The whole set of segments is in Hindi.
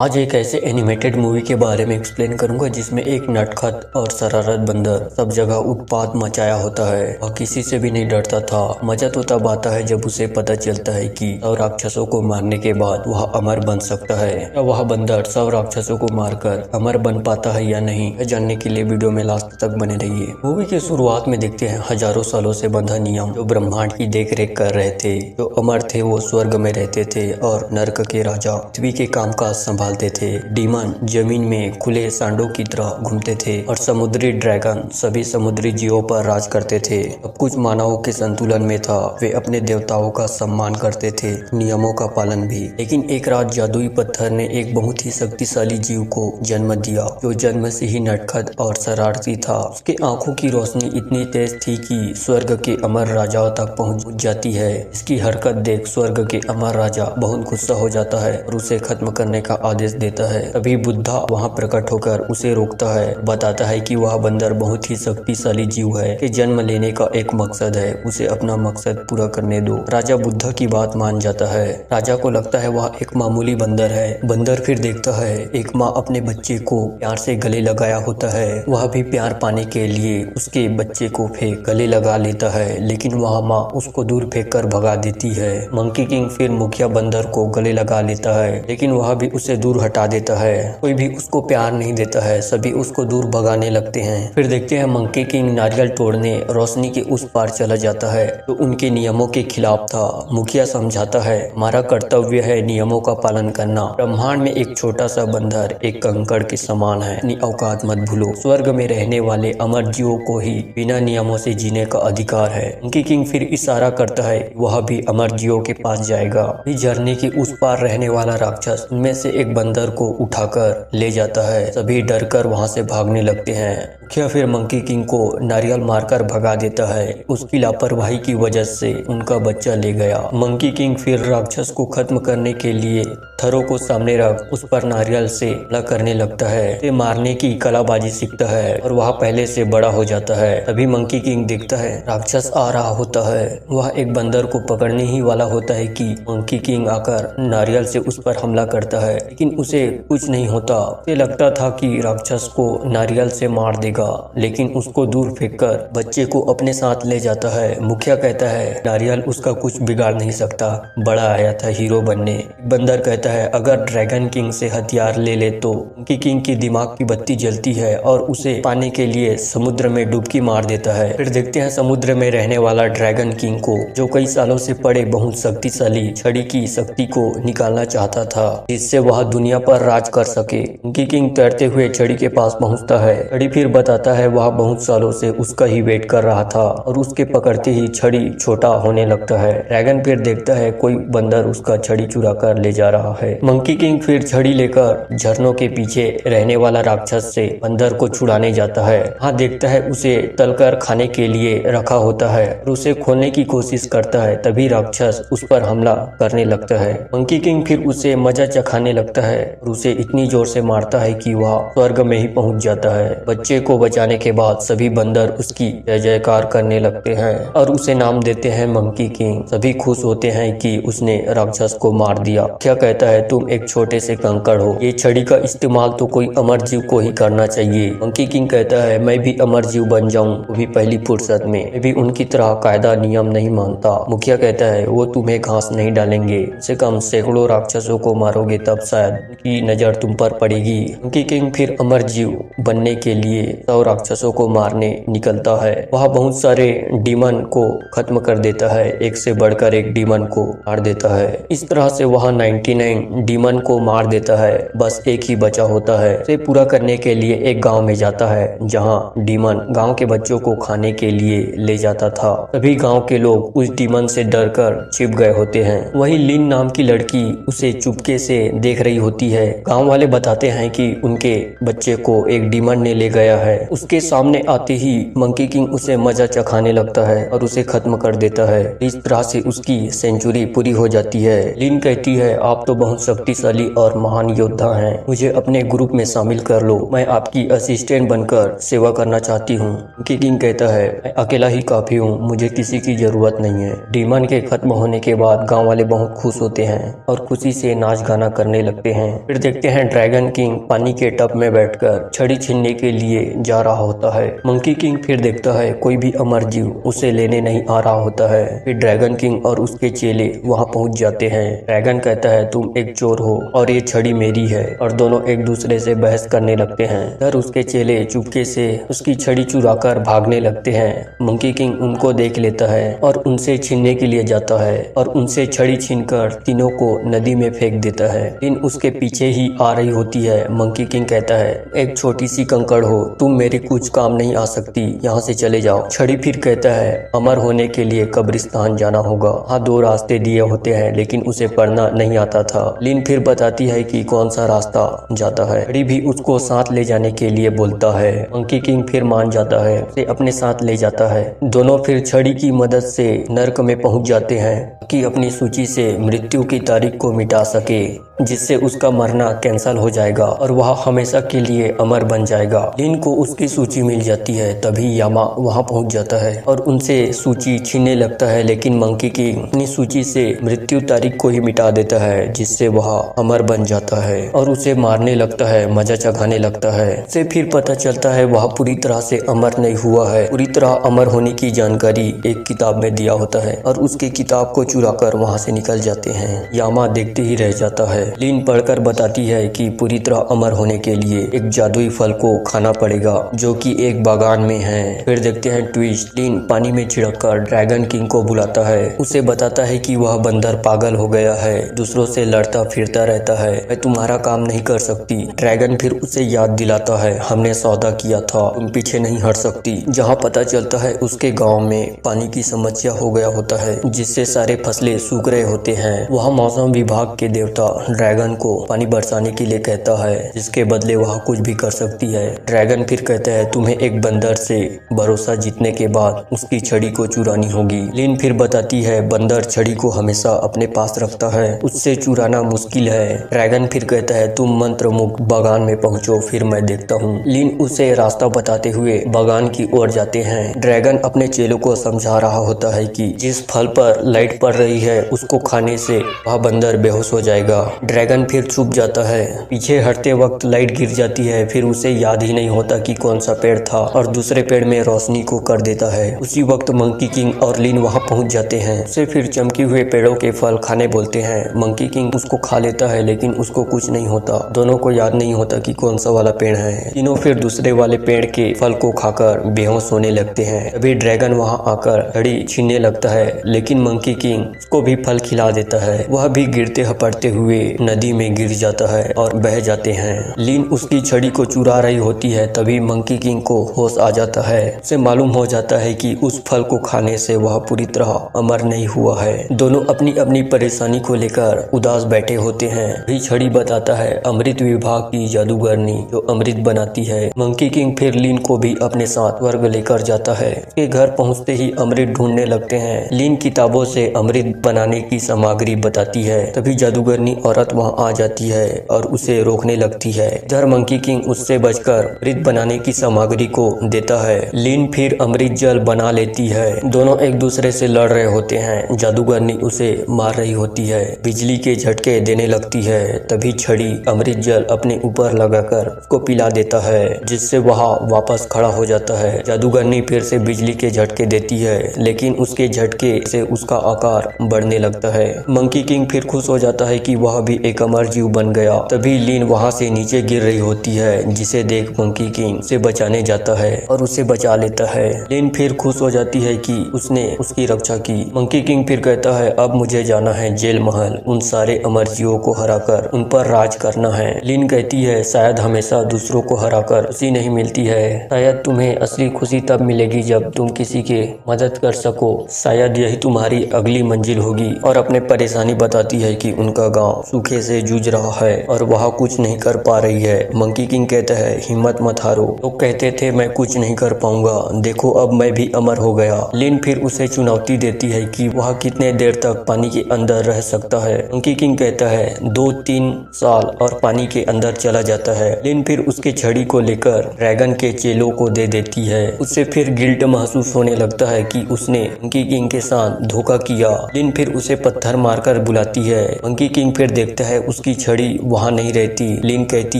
आज एक ऐसे एनिमेटेड मूवी के बारे में एक्सप्लेन करूंगा जिसमें एक नटखट और शरारत बंदर सब जगह उत्पात मचाया होता है। वह किसी से भी नहीं डरता था। मजा तो तब आता है जब उसे पता चलता है कि सब राक्षसों को मारने के बाद वह अमर बन सकता है। या वह बंदर सब राक्षसों को मारकर अमर बन पाता है या नहीं, यह जानने के लिए वीडियो में लास्ट तक बने रहिए। मूवी के शुरुआत में देखते हैं हजारों सालों से बंधा नियम जो ब्रह्मांड की देख रेख कर रहे थे। जो अमर थे वो स्वर्ग में रहते थे और नर्क के राजा पृथ्वी के कामकाज संभालते थे। डीमन जमीन में खुले सांडों की तरह घूमते थे और समुद्री ड्रैगन सभी समुद्री जीवों पर राज करते थे। सब कुछ मानवों के संतुलन में था। वे अपने देवताओं का सम्मान करते थे, नियमों का पालन भी। लेकिन एक रात जादुई पत्थर ने एक बहुत ही शक्तिशाली जीव को जन्म दिया जो जन्म से ही नटखट और शरारती था। उसके आंखों की रोशनी इतनी तेज थी कि स्वर्ग के अमर राजाओं तक पहुंच जाती है। इसकी हरकत देख स्वर्ग के अमर राजा बहुत गुस्सा हो जाता है और उसे खत्म करने का आदेश देता है। तभी बुद्धा वहां प्रकट होकर उसे रोकता है, बताता है कि वह बंदर बहुत ही शक्तिशाली जीव है कि जन्म लेने का एक मकसद है, उसे अपना मकसद पूरा करने दो। राजा बुद्धा की बात मान जाता है। राजा को लगता है वह एक मामूली बंदर है। बंदर फिर देखता है एक माँ अपने बच्चे को प्यार से गले लगाया होता है। वह भी प्यार पाने के लिए उसके बच्चे को फेंक गले लगा लेता है, लेकिन वह माँ उसको दूर फेंक कर भगा देती है। मंकी किंग फिर मुखिया बंदर को गले लगा लेता है, लेकिन वह भी उसे दूर हटा देता है। कोई भी उसको प्यार नहीं देता है, सभी उसको दूर भगाने लगते हैं। फिर देखते हैं मंकी किंग नारियल तोड़ने रोशनी के उस पार चला जाता है जो उनके नियमों के खिलाफ था। मुखिया समझाता है हमारा कर्तव्य है नियमों का पालन करना। ब्रह्मांड में एक छोटा सा बंदर एक कंकड़ के समान है, अपनी औकात मत भूलो। स्वर्ग में रहने वाले अमर जीवों को ही बिना नियमों से जीने का अधिकार है। मंकी किंग फिर इशारा करता है वह भी अमर जीवों के पास जाएगा। झरने के उस पार रहने वाला राक्षस उनमें से एक बंदर को उठाकर ले जाता है। सभी डरकर वहां से भागने लगते हैं। मुखिया फिर मंकी किंग को नारियल मारकर भगा देता है। उसकी लापरवाही की वजह से उनका बच्चा ले गया। मंकी किंग फिर राक्षस को खत्म करने के लिए थरों को सामने रख उस पर नारियल से हमला करने लगता है। उसे मारने की कलाबाजी सीखता है और वह पहले से बड़ा हो जाता है। तभी मंकी किंग देखता है राक्षस आ रहा होता है। वह एक बंदर को पकड़ने ही वाला होता है कि मंकी किंग आकर नारियल से उस पर हमला करता है, लेकिन उसे कुछ नहीं होता। उसे लगता था कि राक्षस को नारियल से मार देगा, लेकिन उसको दूर फेंककर बच्चे को अपने साथ ले जाता है। मुखिया कहता है नारियल उसका कुछ बिगाड़ नहीं सकता, बड़ा आया था हीरो बनने। बंदर कहता है अगर ड्रैगन किंग से हथियार ले ले तो। मंकी किंग की दिमाग की बत्ती जलती है और उसे पाने के लिए समुद्र में डुबकी मार देता है। फिर देखते हैं समुद्र में रहने वाला ड्रैगन किंग को जो कई सालों से पड़े बहुत शक्तिशाली छड़ी की शक्ति को निकालना चाहता था जिससे वह दुनिया पर राज कर सके। मंकी किंग तैरते हुए छड़ी के पास पहुंचता है। छड़ी फिर बताता है वह बहुत सालों से उसका ही वेट कर रहा था और उसके पकड़ते ही छड़ी छोटा होने लगता है। ड्रैगन फिर देखता है कोई बंदर उसका छड़ी चुरा कर ले जा रहा है। मंकी किंग फिर छड़ी लेकर झरनों के पीछे रहने वाला राक्षस से बंदर को छुड़ाने जाता है। हाँ देखता है उसे तलकर खाने के लिए रखा होता है और उसे खोलने की कोशिश करता है। तभी राक्षस उस पर हमला करने लगता है। मंकी किंग फिर उसे मजा चखाने लगता है और उसे इतनी जोर से मारता है कि वह स्वर्ग में ही पहुंच जाता है। बच्चे को बचाने के बाद सभी बंदर उसकी जय जयकार करने लगते हैं और उसे नाम देते हैं मंकी किंग। सभी खुश होते हैं कि उसने राक्षस को मार दिया। क्या कहता है तुम एक छोटे से कंकड़ हो, ये छड़ी का इस्तेमाल तो कोई अमर जीव को ही करना चाहिए। मंकी किंग कहता है मैं भी अमर जीव बन जाऊं, वो भी पहली फुर्सत में। मैं भी उनकी तरह कायदा नियम नहीं मानता। मुखिया कहता है वो तुम्हें घास नहीं डालेंगे, से कम सैकड़ों राक्षसों को मारोगे तब शायद उनकी नजर तुम पर पड़ेगी। मंकी किंग फिर अमर जीव बनने के लिए 100 राक्षसों को मारने निकलता है। वह बहुत सारे डीमन को खत्म कर देता है, एक से बढ़कर एक डीमन को मार देता है। इस तरह से वह 99 डीमन को मार देता है, बस एक ही बचा होता है। इसे पूरा करने के लिए एक गांव में जाता है जहां डीमन गांव के बच्चों को खाने के लिए ले जाता था। सभी गांव के लोग उस डीमन से डरकर छिप गए होते हैं। वही लिन नाम की लड़की उसे चुपके से देख रही होती है। गांव वाले बताते हैं कि उनके बच्चे को एक डीमन ने ले गया है। उसके सामने आते ही मंकी किंग उसे मजा चखाने लगता है और उसे खत्म कर देता है। इस तरह से उसकी सेंचुरी पूरी हो जाती है। लिन कहती है आप तो बहुत शक्तिशाली और महान योद्धा हैं, मुझे अपने ग्रुप में शामिल कर लो, मैं आपकी असिस्टेंट बनकर सेवा करना चाहती हूँ। मंकी किंग कहता है मैं अकेला ही काफी हूँ, मुझे किसी की जरूरत नहीं है। डीमन के खत्म होने के बाद गाँव वाले बहुत खुश होते हैं और खुशी से नाच गाना करने लगते लगते हैं। फिर देखते हैं ड्रैगन किंग पानी के टब में बैठकर छड़ी छीनने के लिए जा रहा होता है। मंकी किंग फिर देखता है कोई भी अमर जीव उसे लेने नहीं आ रहा होता है। फिर ड्रैगन किंग और उसके चेले वहां पहुंच जाते हैं। ड्रैगन कहता है तुम एक चोर हो और ये छड़ी मेरी है, और दोनों एक दूसरे से बहस करने लगते हैं। इधर उसके चेले चुपके से उसकी छड़ी चुराकर भागने लगते हैं। मंकी किंग उनको देख लेता है और उनसे छीनने के लिए जाता है और उनसे छड़ी छीनकर तीनों को नदी में फेंक देता है। लिन उसके पीछे ही आ रही होती है। मंकी किंग कहता है एक छोटी सी कंकड़ हो, तुम मेरे कुछ काम नहीं आ सकती, यहाँ से चले जाओ। छड़ी फिर कहता है अमर होने के लिए कब्रिस्तान जाना होगा। हाँ, 2 रास्ते दिए होते हैं लेकिन उसे पढ़ना नहीं आता था। लिन फिर बताती है कि कौन सा रास्ता जाता है। छड़ी भी उसको साथ ले जाने के लिए बोलता है। मंकी किंग फिर मान जाता है, उसे अपने साथ ले जाता है। दोनों फिर छड़ी की मदद से नर्क में पहुंच जाते हैं कि अपनी सूची से मृत्यु की तारीख को मिटा सके, जिससे उसका मरना कैंसल हो जाएगा और वह हमेशा के लिए अमर बन जाएगा। लिन को उसकी सूची मिल जाती है। तभी यामा वहां पहुंच जाता है और उनसे सूची छीनने लगता है, लेकिन मंकी किंग अपनी सूची से मृत्यु तारीख को ही मिटा देता है, जिससे वह अमर बन जाता है और उसे मारने लगता है, मजा चखाने लगता है। उसे फिर पता चलता है वह पूरी तरह से अमर नहीं हुआ है। पूरी तरह अमर होने की जानकारी एक किताब में दिया होता है और उसकी किताब को चुराकर वहां से निकल जाते हैं। यामा देखते ही रह जाता है। लिन पढ़कर बताती है कि पूरी तरह अमर होने के लिए एक जादुई फल को खाना पड़ेगा, जो कि एक बागान में है। फिर देखते हैं ट्विस्ट। लिन पानी में छिड़ककर ड्रैगन किंग को बुलाता है। उसे बताता है कि वह बंदर पागल हो गया है, दूसरों से लड़ता फिरता रहता है, मैं तुम्हारा काम नहीं कर सकती। ड्रैगन फिर उसे याद दिलाता है हमने सौदा किया था, तुम पीछे नहीं हट सकती। जहाँ पता चलता है उसके गाँव में पानी की समस्या हो गया होता है, जिससे सारे फसलें सूख रहे होते हैं। वहाँ मौसम विभाग के देवता ड्रैगन को पानी बरसाने के लिए कहता है, जिसके बदले वह कुछ भी कर सकती है। ड्रैगन फिर कहता है तुम्हें एक बंदर से भरोसा जीतने के बाद उसकी छड़ी को चुरानी होगी। लिन फिर बताती है बंदर छड़ी को हमेशा अपने पास रखता है, उससे चुराना मुश्किल है। ड्रैगन फिर कहता है तुम मंत्र मुक्त बागान में पहुंचो, फिर मैं देखता हूँ। लिन उसे रास्ता बताते हुए बागान की ओर जाते हैं। ड्रैगन अपने चेलों को समझा रहा होता है कि जिस फल पर लाइट पड़ रही है उसको खाने से वह बंदर बेहोश हो जाएगा। ड्रैगन फिर छुप जाता है। पीछे हटते वक्त लाइट गिर जाती है, फिर उसे याद ही नहीं होता कि कौन सा पेड़ था और दूसरे पेड़ में रोशनी को कर देता है। उसी वक्त मंकी किंग और लिन वहां पहुंच जाते हैं। उसे फिर चमके हुए पेड़ों के फल खाने बोलते हैं। मंकी किंग उसको खा लेता है, लेकिन उसको कुछ नहीं होता। दोनों को याद नहीं होता कि कौन सा वाला पेड़ है। तीनों फिर दूसरे वाले पेड़ के फल को खाकर बेहोश होने लगते हैं। तभी ड्रैगन वहां आकर छड़ी छीनने लगता है, लेकिन मंकी किंग उसको भी फल खिला देता है। वह भी गिरते हपड़ते हुए नदी में गिर जाता है और बह जाते हैं। लिन उसकी छड़ी को चुरा रही होती है। तभी मंकी किंग को होश आ जाता है। उसे मालूम हो जाता है कि उस फल को खाने से वह पूरी तरह अमर नहीं हुआ है। दोनों अपनी अपनी परेशानी को लेकर उदास बैठे होते हैं। भी छड़ी बताता है अमृत विभाग की जादूगरनी जो अमृत बनाती है। मंकी किंग फिर लिन को भी अपने साथ स्वर्ग लेकर जाता है। उसके घर पहुंचते ही अमृत ढूंढने लगते हैं। लिन किताबों से अमृत बनाने की सामग्री बताती है। तभी जादूगरनी औरत वहां आ जाती है और उसे रोकने लगती है। इधर मंकी किंग उससे बचकर अमृत बनाने की सामग्री को देता है। लिन फिर अमृत जल बना लेती है। दोनों एक दूसरे से लड़ रहे होते हैं। जादूगरनी उसे मार रही होती है, बिजली के झटके देने लगती है। तभी छड़ी अमृत जल अपने ऊपर लगाकर उसको पिला देता है, जिससे वह वापस खड़ा हो जाता है। जादूगरनी फिर से बिजली के झटके देती है, लेकिन उसके झटके से उसका आकार बढ़ने लगता है। मंकी किंग फिर खुश हो जाता है कि वह भी एक अमर जीव बन गया। तभी लिन वहां से नीचे गिर रही होती है, जिसे देख मंकी किंग उसे बचाने जाता है और उसे बचा लेता है। लिन फिर खुश हो जाती है कि उसने उसकी रक्षा की। मंकी किंग फिर कहता है अब मुझे जाना है जेल महल, उन सारे अमर जीवों को हराकर उन पर राज करना है। लिन कहती है शायद हमेशा दूसरों को हराकर खुशी नहीं मिलती है, शायद तुम्हें असली खुशी तब मिलेगी जब तुम किसी के मदद कर सको, शायद यही तुम्हारी अगली मंजिल होगी। और अपने परेशानी बताती है कि उनका गांव सूखे से जूझ रहा है और वह कुछ नहीं कर पा रही है। मंकी किंग कहता है हिम्मत मत हारो, लोग कहते थे मैं कुछ नहीं कर पाऊंगा, देखो अब मैं भी अमर हो गया। लिन फिर उसे चुनौती देती है कि वह कितने देर तक पानी के अंदर रह सकता है। मंकी किंग कहता है 2-3 साल और पानी के अंदर चला जाता है। लिन फिर उसके छड़ी को लेकर ड्रैगन के चेलों को दे देती है। उससे फिर गिल्ट महसूस होने लगता है कि उसने मंकी किंग के साथ धोखा किया। लिन फिर उसे पत्थर मारकर बुलाती है। मंकी किंग फिर देखता है उसकी छड़ी वहाँ नहीं रहती। लिन कहती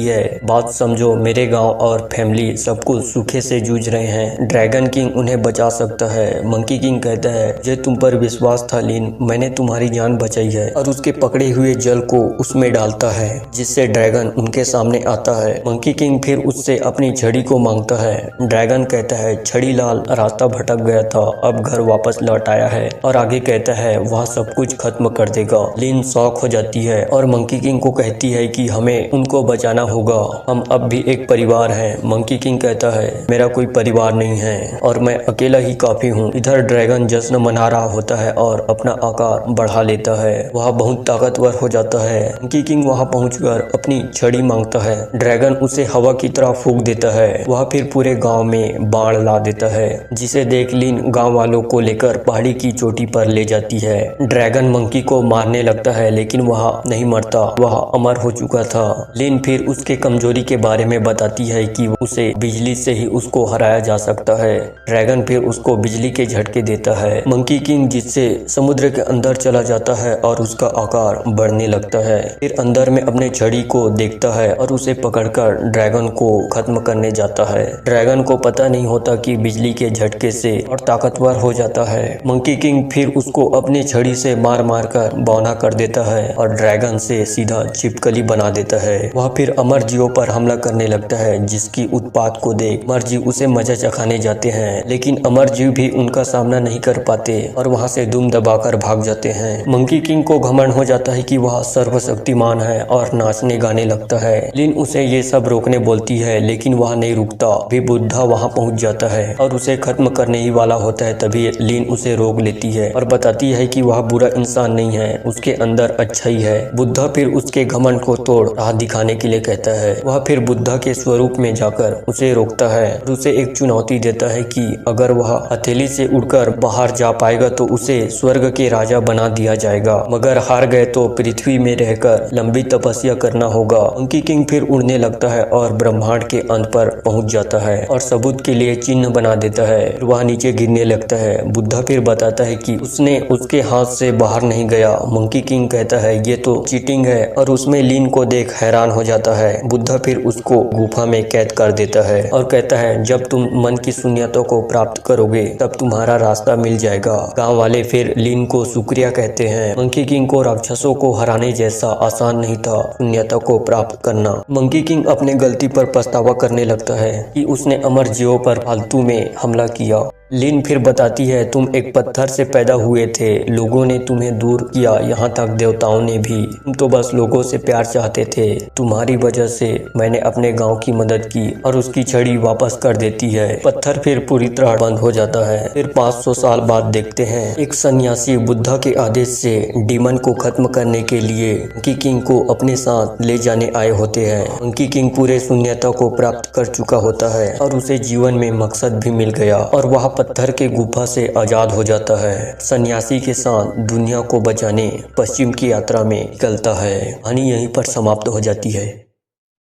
है, बात समझो, मेरे गांव और फैमिली सब कुछ सूखे से जूझ रहे हैं, ड्रैगन किंग उन्हें बचा सकता है। मंकी किंग कहता है, मुझे तुम पर विश्वास था लिन, मैंने तुम्हारी जान बचाई है, और उसके पकड़े हुए जल को उसमें डालता है जिससे ड्रैगन उनके सामने आता है। मंकी किंग फिर उससे अपनी छड़ी को मांगता है। ड्रैगन कहता है, छड़ी लाल, रास्ता भटक गया था, अब घर वापस लौट आया है, और आगे कहता है वह सब कुछ खत्म कर देगा। लिन शॉक हो जाती है और मंकी किंग को कहती है कि हमें उनको बचाना होगा, हम अब भी एक परिवार हैं। मंकी किंग कहता है, मेरा कोई परिवार नहीं है और मैं अकेला ही काफी हूँ। इधर ड्रैगन जश्न मना रहा होता है और अपना आकार बढ़ा लेता है, वह बहुत ताकतवर हो जाता है। मंकी किंग वहाँ पहुंचकर अपनी छड़ी मांगता है। ड्रैगन उसे हवा की तरह फूंक देता है। वह फिर पूरे गांव में बाढ़ ला देता है, जिसे देख लिन गांव वालों को लेकर पहाड़ी की चोटी पर ले जाती है। ड्रैगन मंकी को मारने लगता है लेकिन वह नहीं मरता, वह अमर हो चुका था। लिन फिर उसके कमजोरी के बारे में बताती है कि उसे बिजली से ही उसको हराया जा सकता है। ड्रैगन फिर उसको बिजली के झटके देता है। मंकी किंग जिससे समुद्र के अंदर चला जाता है और उसका आकार बढ़ने लगता है। फिर अंदर में अपने छड़ी को देखता है और उसे पकड़कर ड्रैगन को खत्म करने जाता है। ड्रैगन को पता नहीं होता कि बिजली के झटके से और ताकतवर हो जाता है। मंकी किंग फिर उसको अपनी छड़ी से मार मार कर बौना कर देता है और ड्रैगन से सीधा छिपकली बना देता है। वह फिर अमर जीवों पर हमला करने लगता है, जिसकी उत्पात को देख अमर जीव उसे मजा चखाने जाते हैं, लेकिन अमर जीव भी उनका सामना नहीं कर पाते और वहां से दुम दबाकर भाग जाते हैं। मंकी किंग को घमंड हो जाता है कि वह सर्वशक्तिमान है और नाचने गाने लगता है। लिन उसे ये सब रोकने बोलती है लेकिन वह नहीं रुकता। भी बुद्धा वहां पहुंच जाता है और उसे खत्म करने ही वाला होता है, तभी लिन उसे रोक लेती है और बताती है कि वह बुरा इंसान नहीं है, उसके अंदर अच्छा ही है। बुद्धा फिर उसके घमंड को तोड़ राह दिखाने के लिए कहता है। वह फिर बुद्धा के स्वरूप में जाकर उसे रोकता है और उसे एक चुनौती देता है कि अगर वह हथेली से उड़कर बाहर जा पाएगा तो उसे स्वर्ग के राजा बना दिया जाएगा, मगर हार गए तो पृथ्वी में रहकर लंबी तपस्या करना होगा। मंकी किंग फिर उड़ने लगता है और ब्रह्मांड के अंत पर पहुंच जाता है और सबूत के लिए चिन्ह बना देता है। वह नीचे गिरने लगता है। बुद्धा फिर बताता है कि उसने उसके हाथ से बाहर नहीं गया। मंकी किंग कहता है, ये तो चीटिंग है, और उसमें लिन को देख हैरान हो जाता है। बुद्धा फिर उसको गुफा में कैद कर देता है और कहता है, जब तुम मन की शून्यता को प्राप्त करोगे तब तुम्हारा रास्ता मिल जाएगा। गांव वाले फिर लिन को शुक्रिया कहते हैं। मंकी किंग को राक्षसों को हराने जैसा आसान नहीं था शून्यता को प्राप्त करना। मंकी किंग अपने गलती पर पछतावा करने लगता है कि उसने अमर जीवों पर फालतू में हमला किया। लिन फिर बताती है, तुम एक पत्थर से पैदा हुए थे, लोगों ने तुम्हें दूर किया, यहाँ तक देवताओं ने भी, तुम तो बस लोगों से प्यार चाहते थे। तुम्हारी वजह से मैंने अपने गांव की मदद की, और उसकी छड़ी वापस कर देती है। पत्थर फिर पूरी तरह बंद हो जाता है। फिर 500 साल बाद देखते हैं एक सन्यासी बुद्धा के आदेश से डीमन को खत्म करने के लिए मंकी किंग को अपने साथ ले जाने आए होते हैं। मंकी किंग पूरे शून्यता को प्राप्त कर चुका होता है और उसे जीवन में मकसद भी मिल गया और वह पत्थर के गुफा से आजाद हो जाता है। सन्यासी के साथ दुनिया को बचाने पश्चिम की यात्रा में निकलता है। कहानी यहीं पर समाप्त हो जाती है।